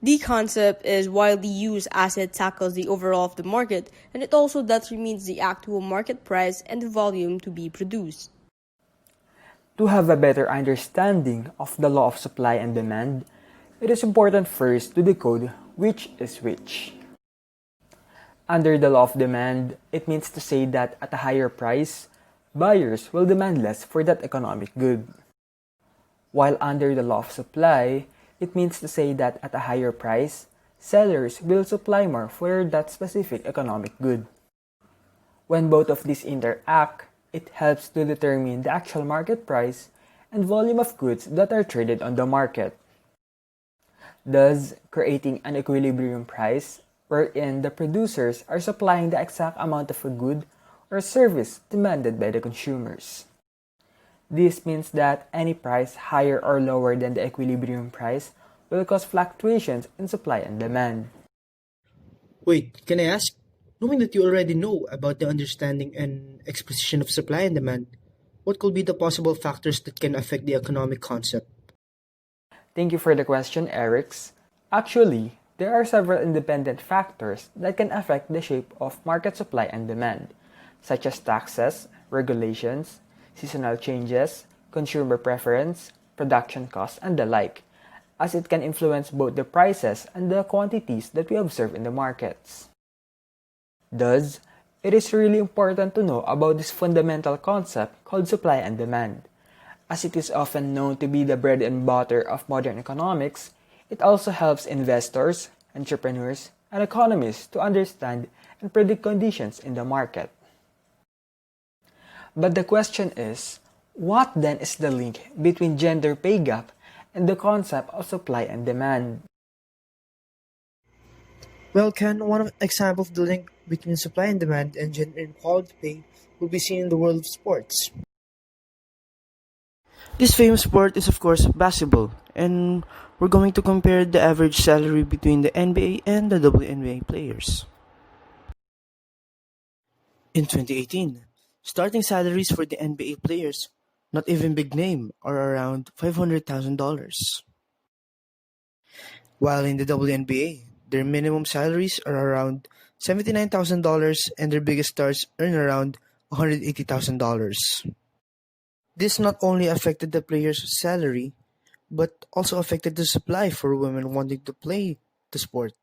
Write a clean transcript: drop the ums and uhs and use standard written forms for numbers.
The concept is widely used as it tackles the overall of the market, and it also determines the actual market price and the volume to be produced. To have a better understanding of the law of supply and demand, it is important first to decode which is which. Under the law of demand, it means to say that at a higher price, buyers will demand less for that economic good. While under the law of supply, it means to say that at a higher price, sellers will supply more for that specific economic good. When both of these interact, it helps to determine the actual market price and volume of goods that are traded on the market, thus creating an equilibrium price wherein the producers are supplying the exact amount of a good or service demanded by the consumers. This means that any price higher or lower than the equilibrium price will cause fluctuations in supply and demand. Wait, can I ask? Knowing that you already know about the understanding and exposition of supply and demand, what could be the possible factors that can affect the economic concept? Thank you for the question, Erics. Actually, there are several independent factors that can affect the shape of market supply and demand, such as taxes, regulations, seasonal changes, consumer preference, production costs, and the like, as it can influence both the prices and the quantities that we observe in the markets. Thus, it is really important to know about this fundamental concept called supply and demand. As it is often known to be the bread and butter of modern economics, it also helps investors, entrepreneurs, and economists to understand and predict conditions in the market. But the question is, what then is the link between gender pay gap and the concept of supply and demand? Well, Ken, one example of the link between supply and demand and gender inequality pay will be seen in the world of sports. This famous sport is, of course, basketball, and we're going to compare the average salary between the NBA and the WNBA players. In 2018, starting salaries for the NBA players, not even big name, are around $500,000. While in the WNBA, their minimum salaries are around $79,000 and their biggest stars earn around $180,000. This not only affected the players' salary, but also affected the supply for women wanting to play the sport.